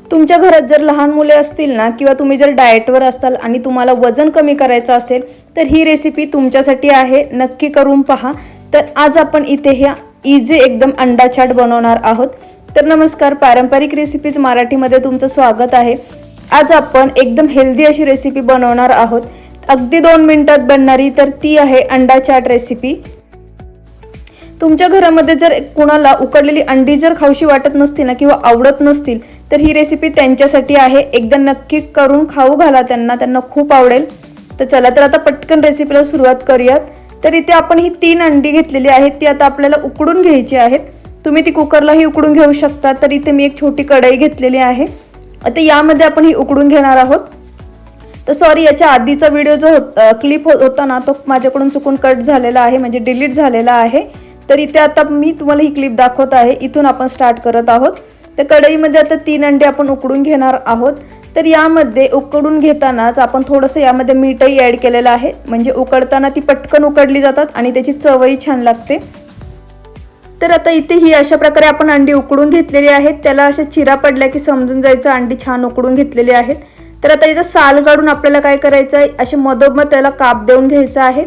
तुमच्या घरात जर लहान मुले असतील ना किंवा तुम्ही जर डाएटवर असाल आणि तुम्हाला वजन कमी करायचं असेल तर ही रेसिपी तुमच्यासाठी आहे, नक्की करून पहा। तर आज आपण इथे ह्या इझी एकदम अंडा चाट बनवणार आहोत। तर नमस्कार, पारंपरिक रेसिपीज मराठीमध्ये तुमचं स्वागत आहे। आज आपण एकदम हेल्दी अशी रेसिपी बनवणार आहोत, अगदी 2 मिनिटात बनणारी। तर ती आहे अंडा चाट रेसिपी। तुमच्या घरामध्ये जर कुणाला उकडलेली अंडी जर खाऊशी वाटत नसतील ना किंवा आवडत नसतील तर ही रेसिपी त्यांच्यासाठी आहे, एकदा नक्की करून खाऊ घाला त्यांना खूप आवडेल। तर चला तर आता पटकन रेसिपीला सुरुवात करूयात। तर इथे आपण ही 3 अंडी घेतलेली आहेत, ती आता आपल्याला उकडून घ्यायची आहेत। तुम्ही ती कुकरलाही उकडून घेऊ शकता। तर इथे मी एक छोटी कढई घेतलेली आहे, आता यामध्ये आपण ही उकडून घेणार आहोत। तर सॉरी, याच्या आधीचा व्हिडिओ जो क्लिप होता ना तो माझ्याकडून चुकून कट झालेला आहे, म्हणजे डिलीट झालेला आहे। तर इथे आता मी तुम्हाला ही क्लिप दाखवत आहे, इथून आपण स्टार्ट करत आहोत। तर कढईमध्ये आता 3 अंडे आपण उकडून घेणार आहोत। तर यामध्ये उकडून घेतानाच आपण थोडंसं यामध्ये मीठही ॲड केलेलं आहे, म्हणजे उकडताना ती पटकन उकडली जातात आणि त्याची चवही छान लागते। तर आता इथे ही अशा प्रकारे आपण अंडी उकडून घेतलेली आहेत, त्याला अशा चिरा पडल्या की समजून जायचं अंडी छान उकडून घेतलेली आहेत। तर आता याचा साल काढून आपल्याला काय करायचं आहे, असे मधोमध त्याला काप देऊन घ्यायचं आहे,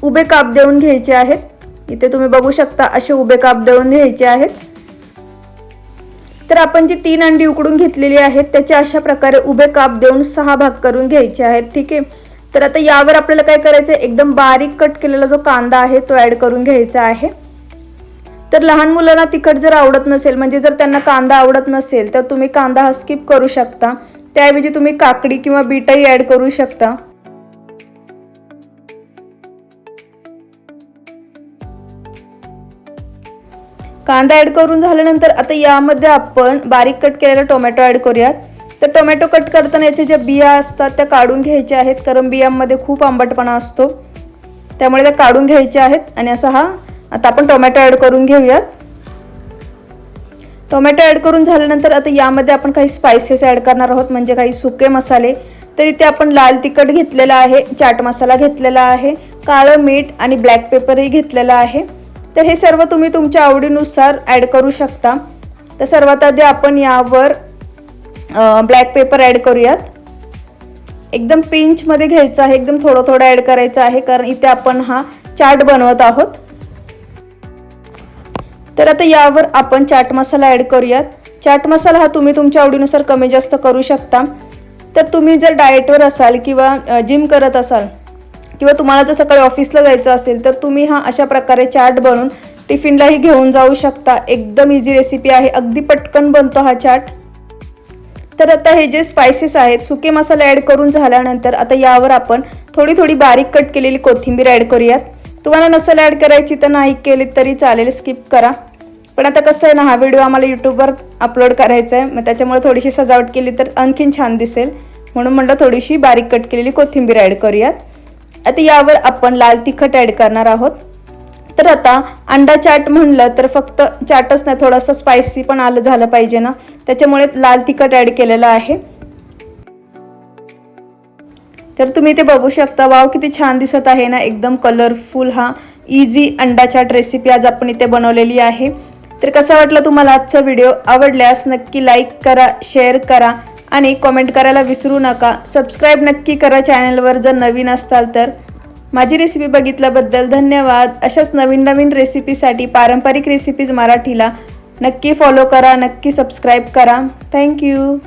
उभे काप देऊन घ्यायचे आहेत। इथे तुम्ही बघू शकता असे उभे काप देऊन घ्यायचे आहेत। तर आपण जी 3 अंडी उकडून घेतलेली आहेत त्याचे अशा प्रकारे उभे काप देऊन 6 भाग करून घ्यायचे आहेत, ठीक आहे। तर आता यावर आपल्याला काय करायचं आहे, एकदम बारीक कट केलेला जो कांदा आहे तो ॲड करून घ्यायचा आहे। तर लहान मुलांना तिखट जर आवडत नसेल, म्हणजे जर त्यांना कांदा आवडत नसेल तर तुम्ही कांदा हा स्किप करू शकता, त्याऐवजी तुम्ही काकडी किंवा बीटही ॲड करू शकता। कांदा ॲड करून झाल्यानंतर आता यामध्ये आपण बारीक कट केलेला टोमॅटो ॲड करूयात। तर टोमॅटो कट करताना याच्या ज्या बिया असतात त्या काढून घ्यायच्या आहेत, कारण बियांमध्ये खूप आंबटपणा असतो, त्यामुळे त्या काढून घ्यायच्या आहेत। आणि असा हा आता आपण टोमॅटो ॲड करून घेऊयात। टोमॅटो ॲड करून झाल्यानंतर आता यामध्ये आपण काही स्पायसेस ॲड करणार आहोत, म्हणजे काही सुके मसाले। तर इथे आपण लाल तिखट घेतलेला आहे, चाट मसाला घेतलेला आहे, काळं मीठ आणि ब्लॅक पेपरही घेतलेला आहे। तर हे सर्व तुम्ही तुमच्या आवडीनुसार ॲड करू शकता। तर सर्वात आधी आपण यावर ब्लॅक पेपर ॲड करूयात, एकदम पिंचमध्ये घ्यायचं आहे, एकदम थोडं थोडं ॲड करायचं आहे, कारण इथे आपण हा चाट बनवत आहोत। तर आता यावर आपण चाट मसाला ॲड करूयात। चाट मसाला हा तुम्ही तुमच्या आवडीनुसार कमी जास्त करू शकता। तर तुम्ही जर डाएटवर असाल किंवा जिम करत असाल किंवा तुम्हाला जर सकाळी ऑफिसला जायचं असेल तर तुम्ही हा अशा प्रकारे चाट बनवून टिफिनलाही घेऊन जाऊ शकता। एकदम इझी रेसिपी आहे, अगदी पटकन बनतो हा चाट। तर आता हे जे स्पायसेस आहेत, सुके मसाले ॲड करून झाल्यानंतर आता यावर आपण थोडी थोडी बारीक कट केलेली कोथिंबीर ॲड करूयात। तुम्हाला नसेल ॲड करायची तर नाही केली तरी चालेल, स्किप करा। पण आता कसं आहे ना, हा व्हिडिओ आम्हाला यूट्यूबवर अपलोड करायचा आहे, मग त्याच्यामुळे थोडीशी सजावट केली तर आणखीन छान दिसेल, म्हणून म्हटलं थोडीशी बारीक कट केलेली कोथिंबीर ॲड करूयात। आता यावर आपण लाल तिखट ॲड करणार आहोत। तर आता अंडा चाट म्हणलं तर फक्त चाटच नाही, थोडंसं स्पायसी पण झालं पाहिजे ना, त्याच्यामुळे लाल तिखट ॲड केलेलं आहे। तर तुम्ही ते बघू शकता, वाव किती छान दिसत आहे ना, एकदम कलरफुल हा इझी अंडा चाट रेसिपी आज आपण इथे बनवलेली आहे। तर कसा वाटला तुम्हाला आजचा व्हिडिओ? आवडल्यास नक्की लाईक करा, शेअर करा आणि कमेंट करायला विसरू नका। सबस्क्राईब नक्की करा चॅनलवर जर नवीन असताल तर। माझी रेसिपी बघितल्याबद्दल धन्यवाद। अशाच नवीन नवीन रेसिपीसाठी पारंपरिक रेसिपीज मराठीला नक्की फॉलो करा, नक्की सबस्क्राईब करा। थँक्यू।